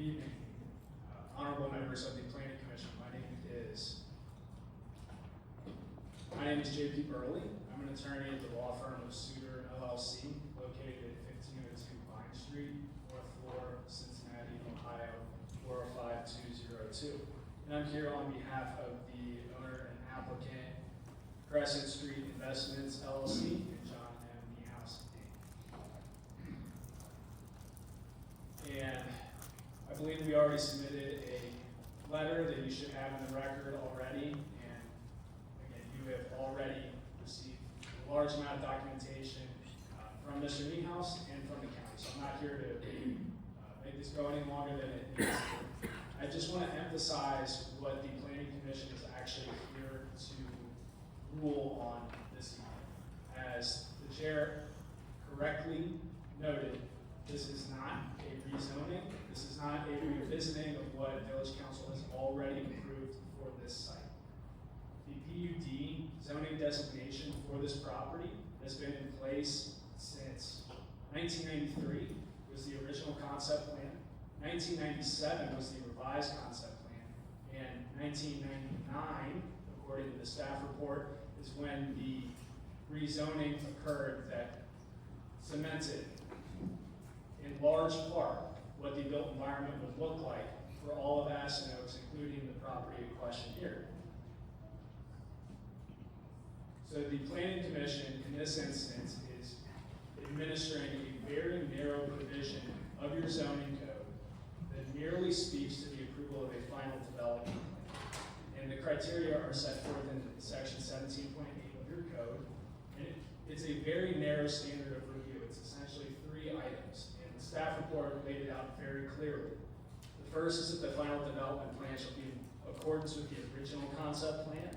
Good evening, honorable members of the Planning Commission. My name is J P Burley. I'm an attorney at the law firm of Suter LLC, located at 1502 Vine Street, 4th floor, Cincinnati, Ohio, 405202. And I'm here on behalf of the owner and applicant, Crescent Street Investments LLC, and John M. Niehaus, Inc. And I believe we already submitted a letter that you should have in the record already. And again, you have already received a large amount of documentation from Mr. Niehaus and from the county. So I'm not here to make this go any longer than it needs to. I just want to emphasize what the Planning Commission is actually here to rule on this evening. As the chair correctly noted, this is not a rezoning. This is not a revisiting of what Village Council has already approved for this site. The PUD zoning designation for this property has been in place since 1993 was the original concept plan. 1997 was the revised concept plan. And 1999, according to the staff report, is when the rezoning occurred that cemented in large part what the built environment would look like for all of Aspen Oaks, including the property in question here. So the Planning Commission, in this instance, is administering a very narrow provision of your zoning code that merely speaks to the approval of a final development plan. And the criteria are set forth in section 17.8 of your code. And it's a very narrow standard of review. It's essentially 3 items. And the staff report laid it out very clearly. The first is that the final development plan shall be in accordance with the original concept plan.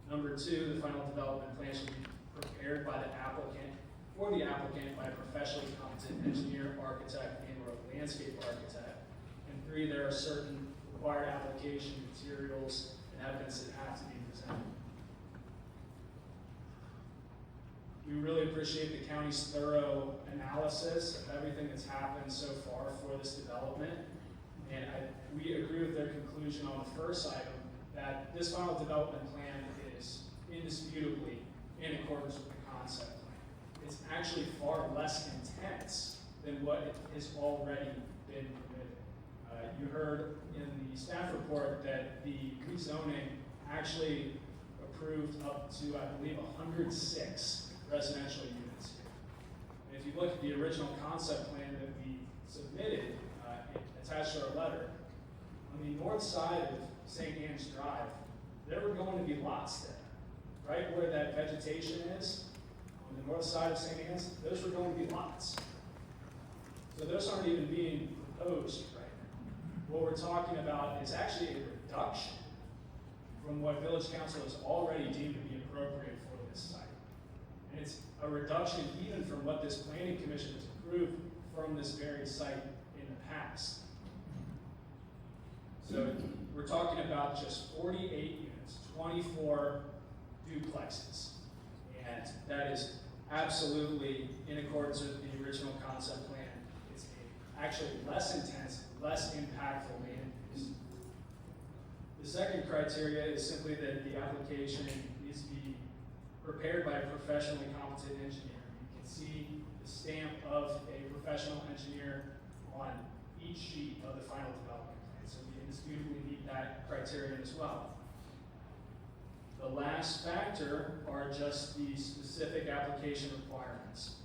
Number 2, the final development plan shall be prepared by the applicant, for the applicant, by a professionally competent engineer, architect, and or landscape architect. And 3, there are certain required application materials and evidence that have to be presented. We really appreciate the county's thorough analysis of everything that's happened so far for this development. And we agree with their conclusion on the first item that this final development plan is indisputably in accordance with the concept plan. It's actually far less intense than what has already been permitted. You heard in the staff report that the rezoning actually approved up to, I believe, 106 residential units here. And if you look at the original concept plan that we submitted, attached to our letter, on the north side of St. Anne's Drive, there were going to be lots there. Right where that vegetation is, on the north side of St. Anne's, those were going to be lots. So those aren't even being proposed right now. What we're talking about is actually a reduction from what Village Council has already deemed to be appropriate for this site. And it's a reduction even from what this Planning Commission has approved from this very site in the past. So we're talking about just 48 units, 24 duplexes. And that is absolutely in accordance with the original concept plan. It's actually less intense, less impactful land use. The second criteria is simply that the application needs to be prepared by a professionally competent engineer. You can see the stamp of a professional engineer on each sheet of the final development plan. So we indisputably meet that criterion as well. The last factor are just the specific application requirements.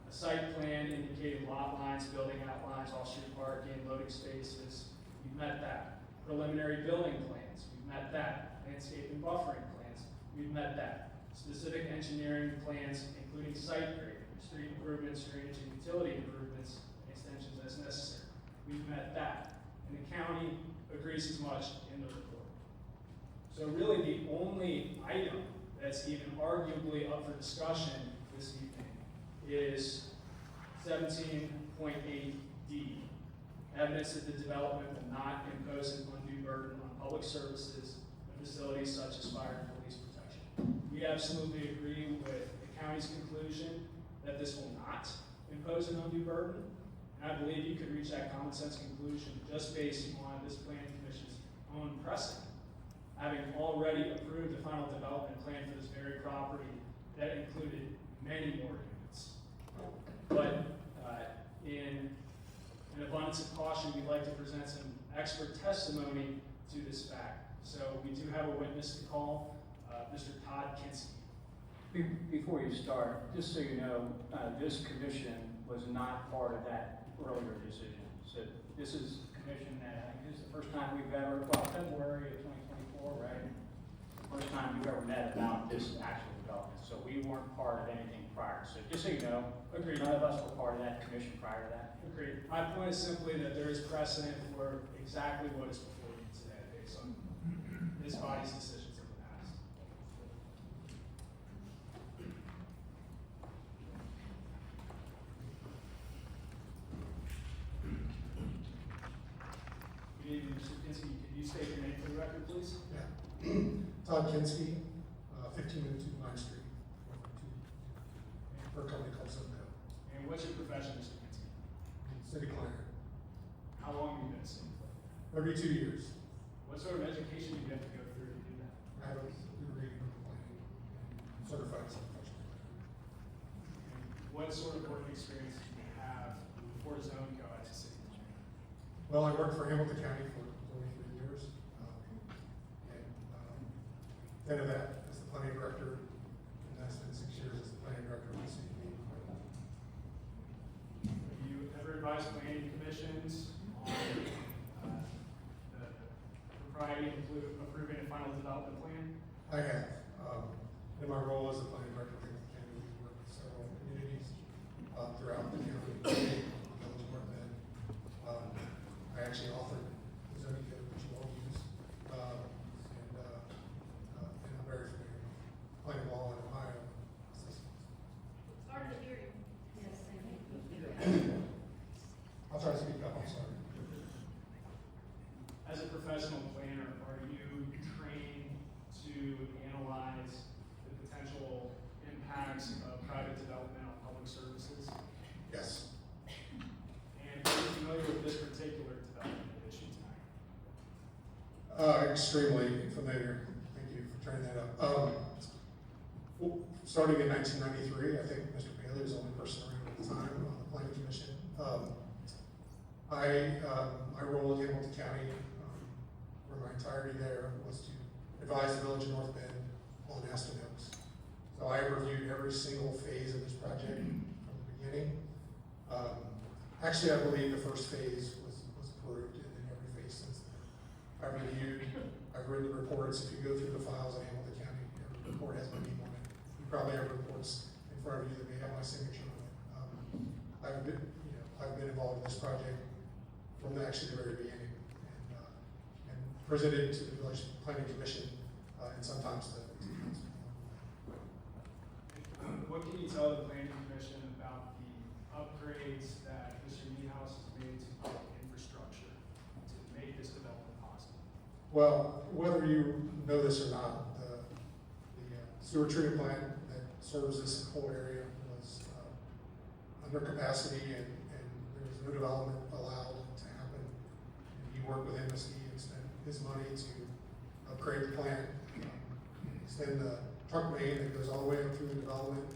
A site plan indicating lot lines, building outlines, off-street parking, loading spaces, we've met that. Preliminary building plans, we've met that. Landscape and buffering plans, we've met that. Specific engineering plans, including site grading, street improvements, drainage and utility improvements, and extensions as necessary. We've met that. And the county agrees as much in the report. So really the only item that's even arguably up for discussion this evening is 17.8D, evidence that the development will not impose an undue burden on public services and facilities such as fire and police protection. We absolutely agree with the county's conclusion that this will not impose an undue burden. And I believe you could reach that common sense conclusion just based on this planning commission's own precedent, having already approved the final development plan for this very property that included many more units. But in an abundance of caution, we'd like to present some expert testimony to this fact. So we do have a witness to call, Mr. Todd Kinsky. Before you start, just so you know, this commission was not part of that earlier decision. So this is a commission that I think this is the first time we've ever, well, February of 2024, right? The first time we've ever met about this actual development. So we weren't part of anything prior. So just so you know, Agreed. none of us were part of that commission prior to that. Agreed. My point is simply that there is precedent for exactly what is before you today based on this body's decisions in the past. Good evening, Mr. Kinsky. Could you state your name for the record, please? Yeah. Todd Kinsky, 1502 Vine Street, for a company called Subco. And what's your profession, Mr. Kinsky? City planner. How long have you been a city planner? Every 2 years, What sort of education do you have to go through to do that? I have a degree in planning, certified as a professional planner. And what sort of work experience do you have before Zonco as a city planner? Well, I worked for Hamilton County for 23 years. And 10 of that as the planning director, and that's been 6 years as the planning director of the city. Have you ever advised planning commissions on the propriety of approving a final development plan? I have. In my role as the planning director of Hamilton County, we work with several communities throughout the county. Village North Bend. I actually authored the zoning code, which you all use, and I'm very familiar with planning law in Ohio. It's hard to hear you. Yes, I think. I'll try to speak up, I'm sorry. As a professional planner, are you trained to analyze the potential impacts of private development on public services? Yes. And are you familiar with this particular development issue tonight? Extremely familiar. Thank you for turning that up. Starting in 1993, I think Mr. Bailey was the only person around at the time on the planning commission. My role in Hamilton County, for my entirety there, was to advise the Village of North Bend on Aston Oaks. So I reviewed every single phase of this project from the beginning. Actually, I believe the first phase was approved, and then every phase since then. I've written the reports. If you go through the files in Hamilton County, every report has my name on it. You probably have reports in front of you that may have my signature on it. I've been involved in this project from actually the very beginning, and presented to the Village Planning Commission, and sometimes the council. What can you tell the planning commission about the upgrades that Mr. Niehaus has made to public infrastructure to make this development possible? Well, whether you know this or not, the sewer treatment plant that serves this whole area was under capacity, and there was no development allowed to happen. And he worked with MSD and spent his money to upgrade the plant, extend the truck main that goes all the way up through the development,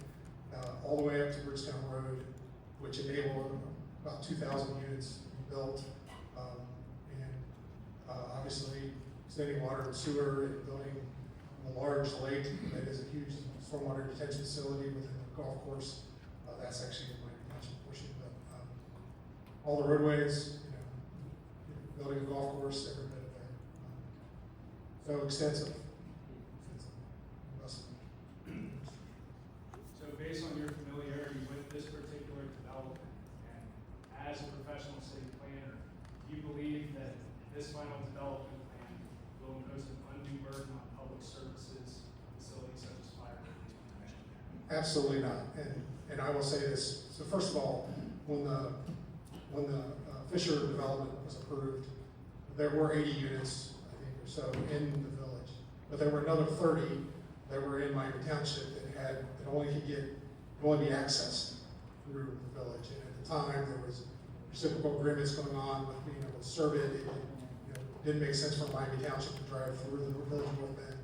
all the way up to Bridgetown Road, which enabled about 2,000 units to be built. Obviously, extending water and sewer and building a large lake that is a huge stormwater detention facility within the golf course. That's actually in my township portion, but all the roadways, building a golf course, every bit of that. So extensive investment. So based on your familiarity with this particular development, and as a professional city planner, do you believe that this final development plan will impose an undue burden on public services, facilities such as fire protection? Absolutely not. And I will say this. So first of all, when the Fisher development was approved, there were 80 units, I think, or so in the village, but there were another 30 that were in my township that only be accessed through the village. And at the time, there was reciprocal agreements going on, with Servit. It didn't make sense for Miami Township to drive through the village of North Bend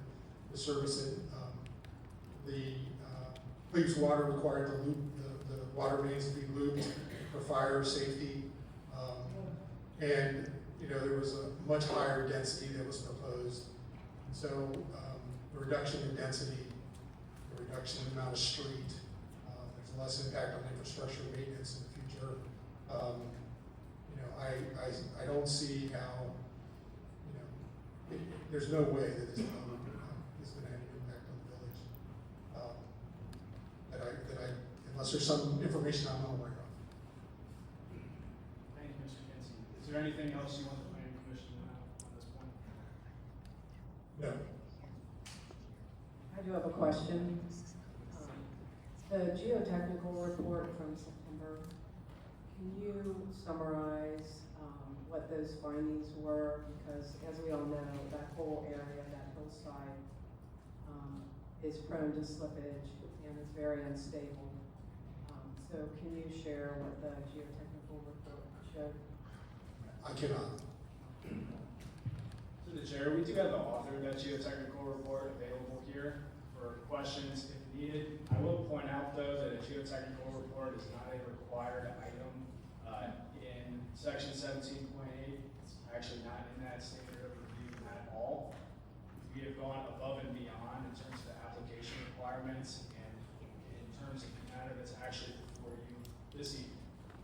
to service it. The Cleves Water required the water mains to be looped for fire safety. And, there was a much higher density that was proposed. So, the reduction in density, the reduction in the amount of street, there's less impact on infrastructure maintenance in the future. I don't see how, there's no way that this development is gonna have an impact on the village. Unless there's some information I'm not aware of. Thank you, Mr. Kinsey. Is there anything else you want the planning commission to know on this point? No. I do have a question. The geotechnical report from September, can you summarize what those findings were? Because as we all know, that whole area, that hillside, is prone to slippage and is very unstable. So can you share what the geotechnical report showed? I cannot. To the chair, we do have the author of that geotechnical report available here for questions if needed. I will point out though that a geotechnical report is not a required item in section 17.8. It's actually not in that standard of review at all. We have gone above and beyond in terms of the application requirements and in terms of the matter that's actually before you this evening.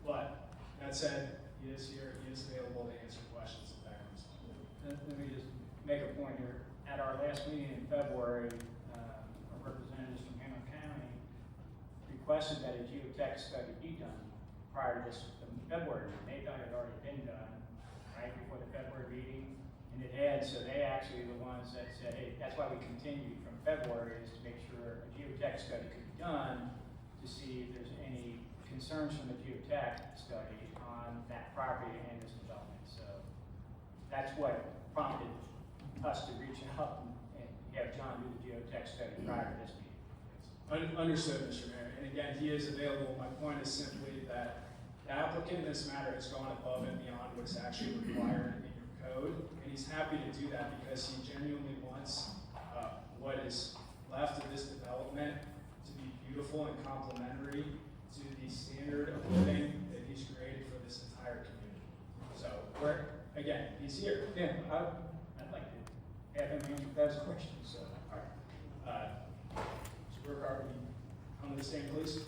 But that said, he is here, he is available to answer questions if that comes up. Let me just make a point here. At our last meeting in February, our representatives from Hamilton County requested that a geotech study be done prior to this February meeting. They thought it had already been done right before the February meeting, and it had, so they actually the ones that said, hey, that's why we continued from February, is to make sure a geotech study could be done to see if there's any concerns from the geotech study on that property and this development. So that's what prompted us to reach out and have John do the geotech study prior to this meeting. Understood, Mr. Mayor. And again, he is available. My point is simply that the applicant in this matter has gone above and beyond what's actually required in your code. And he's happy to do that because he genuinely wants what is left of this development to be beautiful and complementary to the standard of living that he's created for this entire community. So, again, he's here. Yeah, I'd like to have him answer those questions, so. All right. Mr. Burkhart, will you come to the stand, please?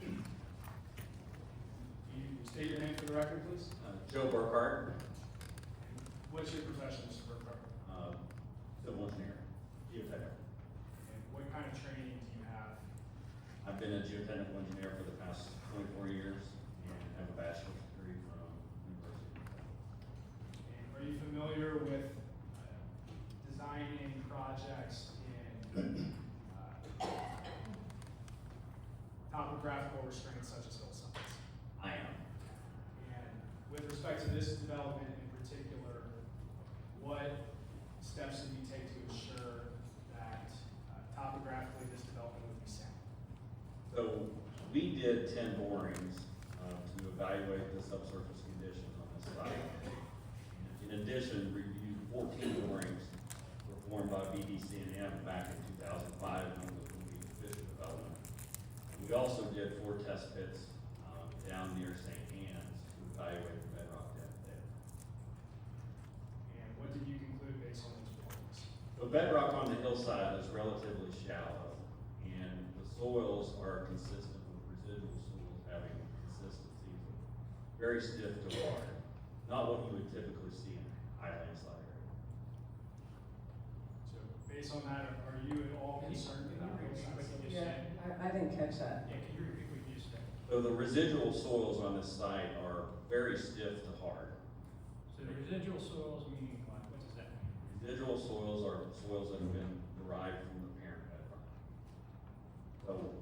Can you state your name for the record, please? Joe Burkhart, What's your profession, Mr. Burkhart? civil engineer, geotechnical. And what kind of training do you have? I've been a geotechnical engineer for the past 24 years and have a bachelor's degree from University of Kentucky. And are you familiar with designing projects in topographical restraints such as hillsides? I am. And with respect to this development in particular, what steps did you take to ensure that topographically this development would be sound? So we did 10 borings to evaluate the subsurface conditions on this site. In addition, reviewed 14 borings performed by BDC&M back in 2005 when it was the Fisher development. And we also did 4 test pits down near St. Anne's to evaluate the bedrock depth there. And what did you conclude based on those borings? The bedrock on the hillside is relatively shallow, and the soils are consistent with residual soils having consistency of very stiff to hard, not what you would typically see in a high landslide area. So based on that, are you at all concerned about hillsides? Yeah, I didn't catch that. Yeah, can you repeat what you just said? So the residual soils on this site are very stiff to hard. So the residual soils meaning what? What does that mean? Residual soils are soils that have been derived from the parent bedrock. So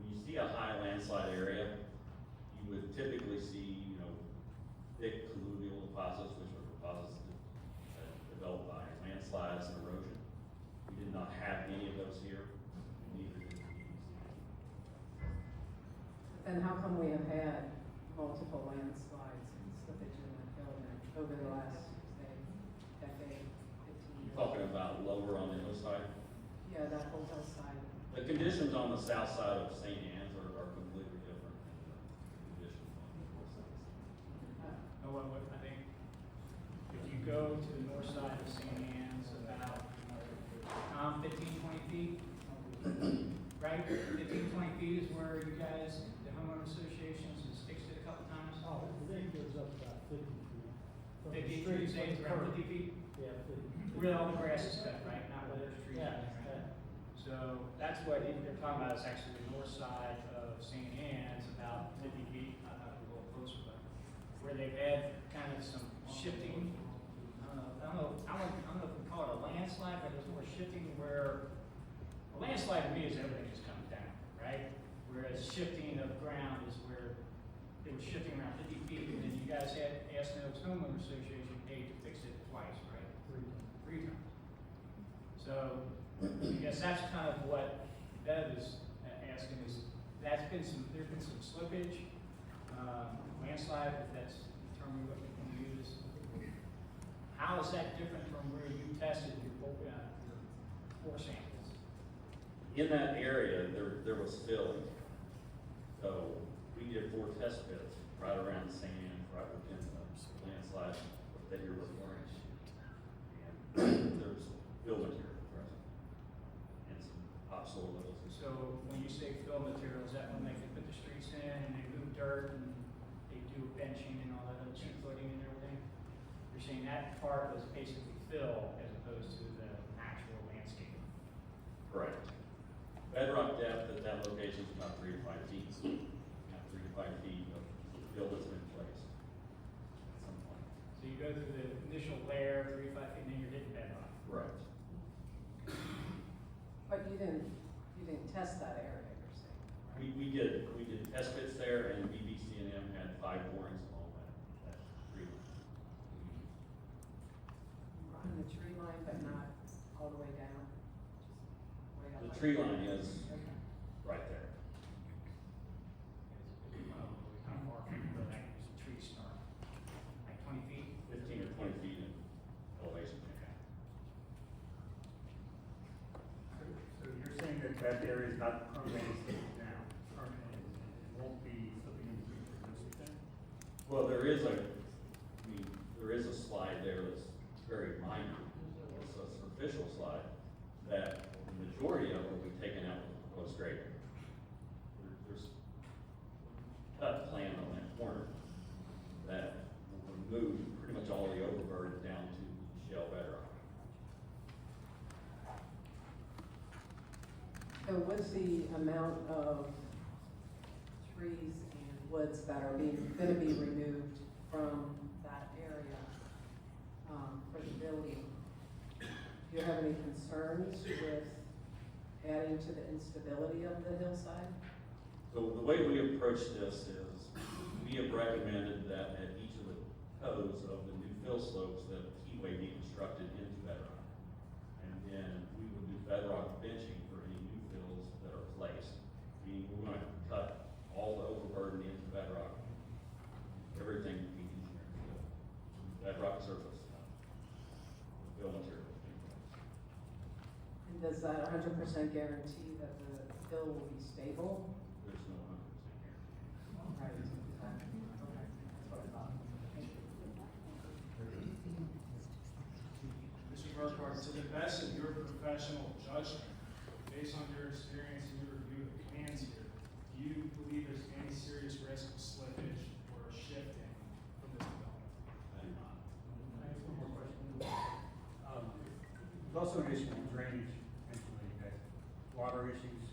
when you see a high landslide area, you would typically see, thick colluvial deposits, which are deposits that develop by landslides and erosion. We did not have any of those here, neither did the EDC. And how come we have had multiple landslides and slippage in that building over the last, say, decade, 15 years? Talking about lower on the hillside. Yeah, that whole hillside. The conditions on the south side of St. Anne's are completely different than the conditions on the north side. I think if you go to the north side of St. Anne's, about 15, 20 feet, right? 15, 20 feet is where you guys, the homeowner associations, has fixed it a couple times. Oh, it goes up about 50 feet. From the 50, street you say it's to the around curb. 50 feet? Yeah, 50. Where all the grass is cut, right? Not where there's trees. Yeah, right? yeah. So that's what they're talking about, is actually the north side of St. Anne's, about 50 feet, not a little closer, but where they've had kind of some shifting. I don't know if we call it a landslide, but it's more shifting where, a landslide to me is everything just comes down, right? Whereas shifting of ground is where they were shifting around 50 feet, and then you guys had Aston Oaks Homeowner Association paid to fix it twice, right? 3 times. So, I guess that's kind of what Bev is asking is, there's been some slippage, landslide, if that's the term we want to use. How is that different from where you tested your core samples? In that area, there was filling. So we did 4 test pits right around St. Anne's, right within the landslide that you're referring to. And there's fill material present and some topsoil levels. So when you say fill material, is that when they put the streets in and they move dirt and they do benching and all that other cheap footing and everything? You're saying that part was basically fill as opposed to the actual landscape? Correct. Bedrock depth at that location is about 3 to 5 feet. About 3 to 5 feet of fill that's been placed at some point. So you go through the initial layer, 3 to 5 feet, and then you're hitting bedrock. Right. But you didn't test that area, you're saying? right? We did test pits there, and BBC&M had 5 borings along that tree line. On the tree line, but not all the way down? Just way up The like- tree line is Okay. right there. How far from where that tree start? Like 20 feet? 15 or 20 feet in elevation. So you're saying that that area is not permanently down, permanent, it won't be slipping in the future, is what you're saying? Well, there is a slide there that's very minor. It's a superficial slide that the majority of will be taken out with the proposed grader. There's cut plan on that corner that will remove pretty much all the overburden down to shell bedrock. So what's the amount of trees and woods that are gonna be removed from that area, for the building? Do you have any concerns with adding to the instability of the hillside? So the way we approach this is, we have recommended that at each of the toes of the new fill slopes, that keyway be constructed into bedrock. And then we would do bedrock benching for any new fills that are placed. Meaning we're gonna cut all the overburden into bedrock. Everything to be engineered fill. Bedrock surface. Fill material. And does that 100% guarantee that the fill will be stable? There's no 100% guarantee. Right. Okay, that's what I thought. Mr. Burkhardt, to the best of your professional judgment, based on your experience and your review of the plans here, do you believe there's any serious risk of slippage or shifting from this development? I do not. I have one more question. There's also an issue with drainage, potentially, you guys, water issues,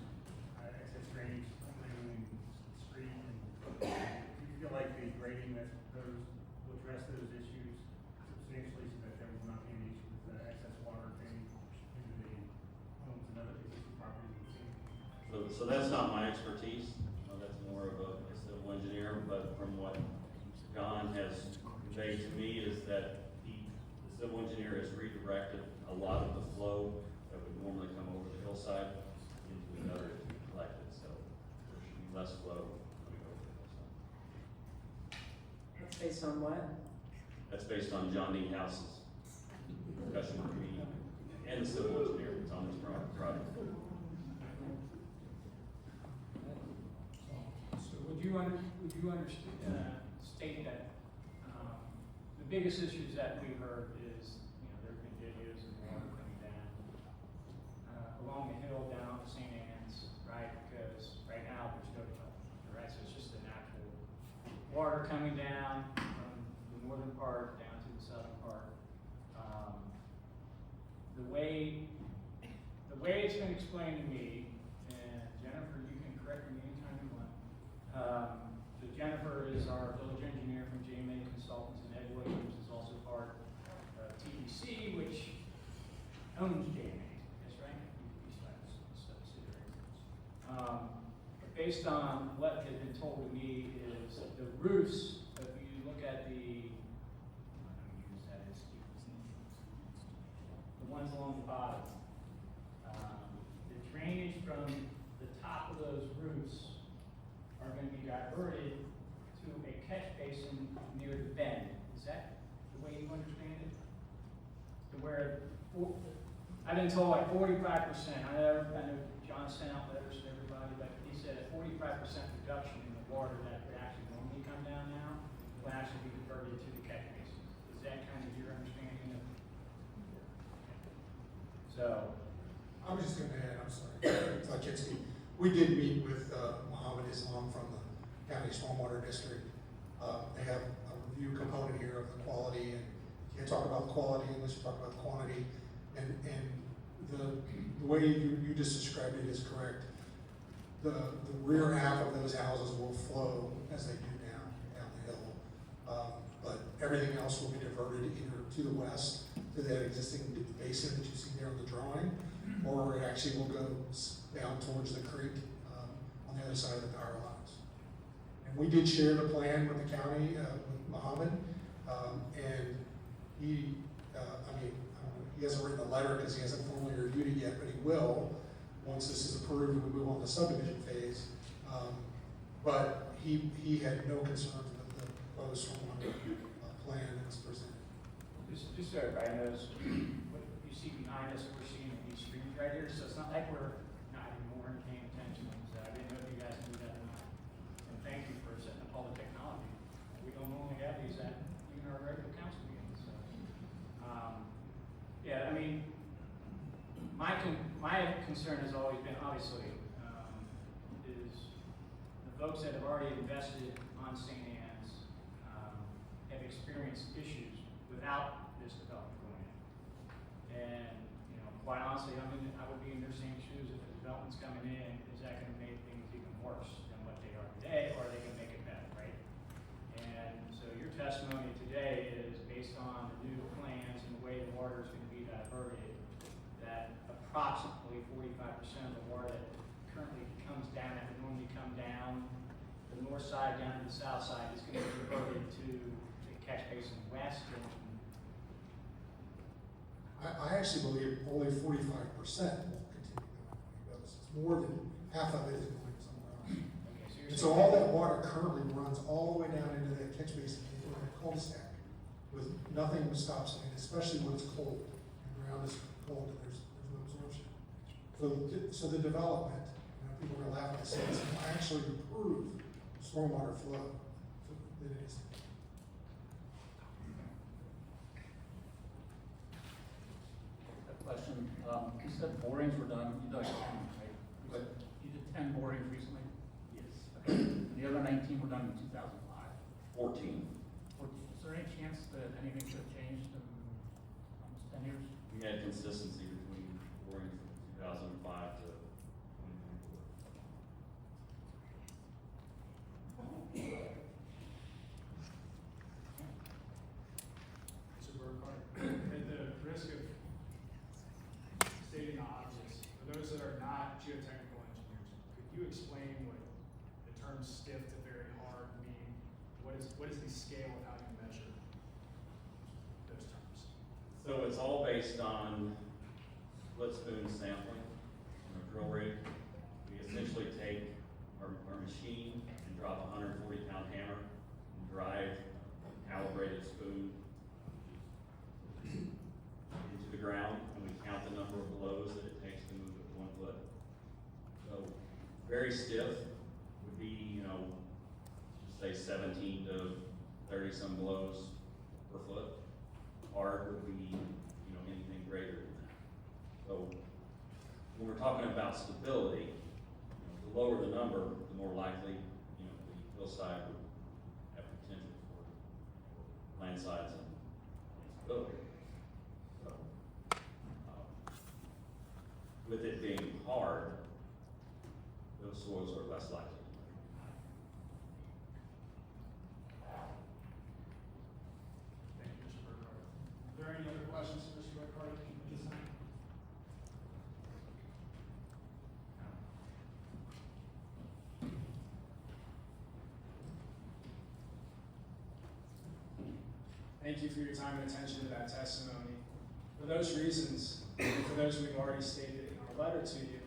excess drainage, in the street, and do you feel like the grading that's proposed will address those issues substantially so that there will not be an issue with excess water draining into the homes and other existing properties in the city? So that's not my expertise. That's more of a civil engineer, but from what John has conveyed to me is that the civil engineer has redirected a lot of the flow that would normally come over the hillside into the gutter to be collected, so there should be less flow coming over the hillside. That's based on what? That's based on John D. House's discussion with me and the civil engineer that's on this project. So would you state that, the biggest issues that we heard is, there's been videos of water coming down, along the hill down to St. Anne's, right? Because right now there's no development, right? So it's just the natural water coming down from the northern part down to the southern part. The way it's been explained to me, and Jennifer, you can correct me anytime you want. So Jennifer is our village engineer from JMA Consultants, and Ed Williams is also part of TBC, which owns JMA. That's right. But based on what has been told to me is the roofs, if you look at the ones along the bottom, the drainage from the top of those roofs are going to be diverted to a catch basin near the bend. Is that the way you understand it? To where, I've been told like 45%. I know John sent out letters to everybody, but he said a 45% reduction in the water that would actually normally come down now will actually be diverted to the catch basin. Is that kind of your understanding of? So, I was just gonna add, I'm sorry, so I can't speak. We did meet with Mohammed Islam from the county stormwater district. They have a review component here of the quality, and you can't talk about the quality unless you talk about the quantity. And the way you just described it is correct. The rear half of those houses will flow as they do down the hill. But everything else will be diverted either to the west, to that existing basin that you see there on the drawing, or it actually will go down towards the creek on the other side of the power lines. And we did share the plan with the county, with Mohammed, and he, he hasn't written a letter because he hasn't formally reviewed it yet, but he will once this is approved and we move on to the subdivision phase. But he had no concerns with the proposed stormwater plan that was presented. Just so everybody knows, what you see behind us, we're seeing these streams right here, so it's not like we're not anymore paying attention. So I didn't know if you guys knew that or not. And thank you for setting up all the technology. We don't normally have these at even our regular council meetings, so. Yeah, I mean, my concern has always been, obviously, is the folks that have already invested on St. Anne's have experienced issues without this development going in. And, quite honestly, I would be in their same shoes if the development's coming in. Is that gonna make things even worse than what they are today, or are they gonna make it better, right? And so your testimony today is based on the new plans and the way the water is gonna be diverted, that approximately 45% of the water that currently comes down, that would normally come down the north side down to the south side, is gonna be diverted to the catch basin west. And I actually believe only 45% will continue going west. It's more than half of it is going somewhere else. okay, so you're And so saying all that water currently runs all the way down into that catch basin, into that cul-de-sac, with nothing that stops it, especially when it's cold. The ground is cold and there's no absorption. So the development, people are laughing at this, will actually improve stormwater flow. So it is. Question, you said borings were done, you dug 10, right? But you did 10 borings recently? Yes. Okay. And the other 19 were done in 2005. 14. Is there any chance that anything could have changed in almost 10 years? We had consistency between borings from 2005 to 2024. Mr. Burkhardt, at the risk of stating the obvious, for those that are not geotechnical engineers, could you explain what the terms stiff to very hard mean? What is the scale of how you measure those terms? So it's all based on split spoon sampling on a drill rig. We essentially take our machine and drop a 140-pound hammer and drive a calibrated spoon into the ground, and we count the number of blows that it takes to move it 1 foot. So very stiff would be, you know, just say 17 to 30 some blows per foot. Hard would be, you know, anything greater than that. So when we're talking about stability, you know, the lower the number, the more likely, you know, the hillside would have potential for landslides and stability. So, with it being hard, those soils are less likely. Thank you, Mr. Burkhardt. Are there any other questions for Mr. Burkhardt at this time? Thank you for your time and attention to that testimony. For those reasons, and for those we've already stated in our letter to you,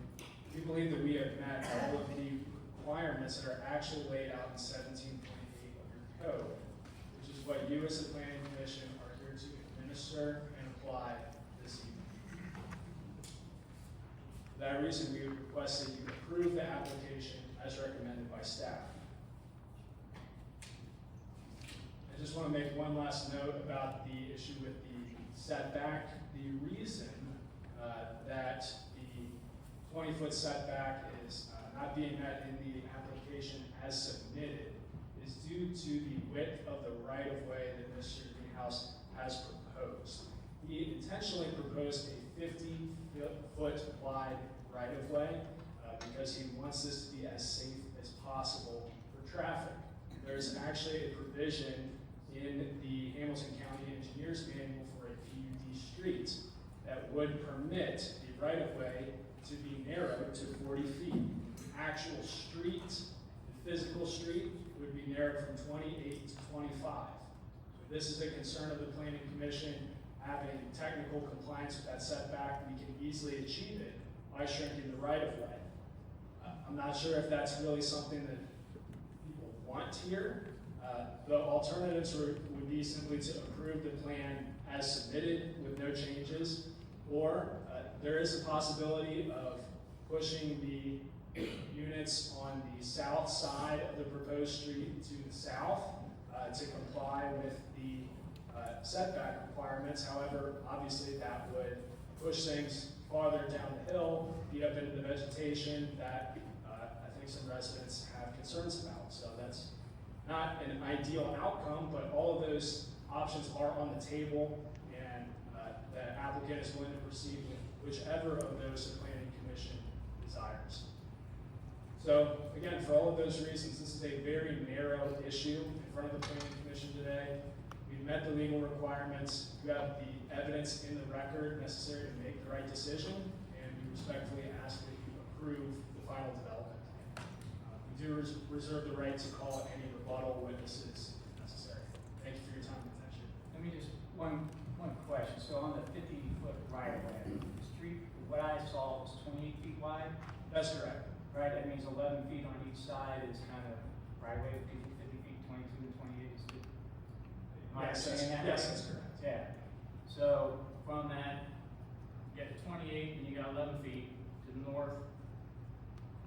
we believe that we have met all of the requirements that are actually laid out in 17.8 of your code, which is what you as the planning commission are here to administer and apply this evening. For that reason, we would request that you approve the application as recommended by staff. I just want to make one last note about the issue with the setback. The reason that the 20-foot setback is not being met in the application as submitted is due to the width of the right-of-way that Mr. Greenhouse has proposed. He intentionally proposed a 50-foot wide right-of-way because he wants this to be as safe as possible for traffic. There's actually a provision in the Hamilton County Engineers Manual for a PUD street that would permit the right-of-way to be narrowed to 40 feet. The actual street, the physical street, would be narrowed from 28 to 25. If this is a concern of the Planning Commission, having technical compliance with that setback, we can easily achieve it by shrinking the right-of-way. I'm not sure if that's really something that people want here. The alternatives would be simply to approve the plan as submitted with no changes, or there is a possibility of pushing the units on the south side of the proposed street to the south to comply with the setback requirements. However, obviously that would push things farther down the hill, eat up into the vegetation that I think some residents have concerns about. So that's not an ideal outcome, but all of those options are on the table, and the applicant is willing to proceed with whichever of those the Planning Commission desires. So again, for all of those reasons, this is a very narrow issue in front of the Planning Commission today. We've met the legal requirements. You have the evidence in the record necessary to make the right decision, and we respectfully ask that you approve the final development plan. We do reserve the right to call any rebuttal witnesses if necessary. Thank you for your time and attention. Let me just, one question. So on the 50-foot right-of-way, the street, what I saw was 28 feet wide, That's correct. right? That means 11 feet on each side is kind of right-of-way, 50 feet, 22 and 28 is good. Am I saying that? Yes, that's correct. Yeah. So from that, you get to 28 and you got 11 feet to the north.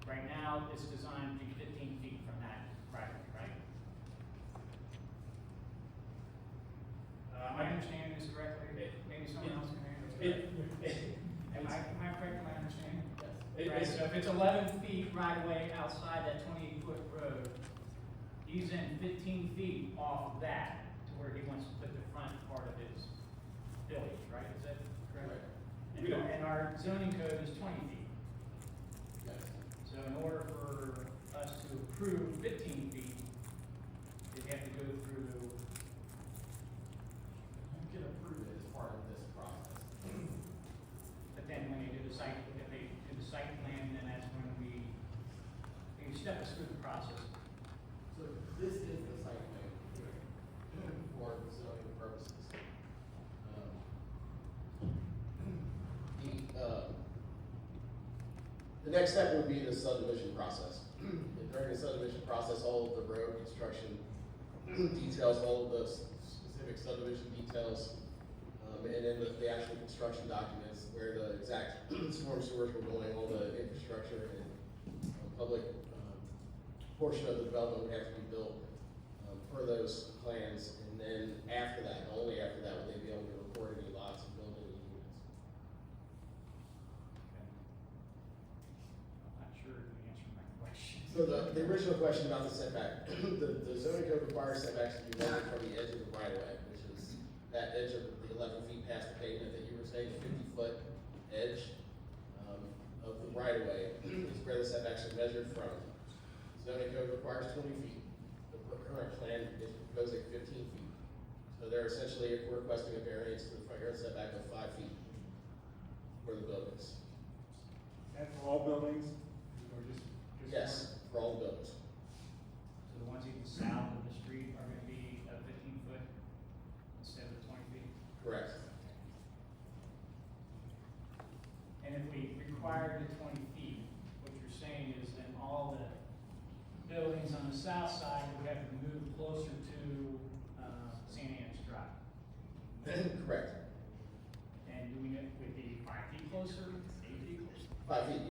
Right now, it's designed to be 15 feet from that right-of-way, right? Am I understanding this correctly? Maybe someone else can answer. Am I correct in my understanding? Right, so if it's 11 feet right away outside that 28-foot road, he's in 15 feet off of that to where he wants to put the front part of his village, right? Is that correct? And our zoning code is 20 feet. Yes. So in order for us to approve 15 feet, they have to go through. You can approve it as part of this process. But then when they do the site, plan, then that's when they step us through the process. So this is the site plan for zoning purposes. The next step would be the subdivision process. And during the subdivision process, all of the road construction details, all of the specific subdivision details, and then the actual construction documents where the exact storm sewers were going, all the infrastructure and public portion of the development would have to be built per those plans. And then after that, and only after that, would they be able to record any lots and build any units. I'm not sure if you answered my question. So the original question about the setback, the zoning code requires setbacks to be measured from the edge of the right of way, which is that edge of the 11 feet past the pavement that you were saying, the 50-foot edge of the right of way is where the setbacks are measured from. Zoning code requires 20 feet. The current plan is proposing 15 feet. So they're essentially requesting a variance to the front yard setback of 5 feet for the buildings. And for all buildings, or just? Yes, for all the buildings. So the ones even south of the street are gonna be a 15-foot instead of 20 feet? Correct. And if we required the 20 feet, what you're saying is then all the buildings on the south side would have to move closer to St. Anne's Drive. Correct.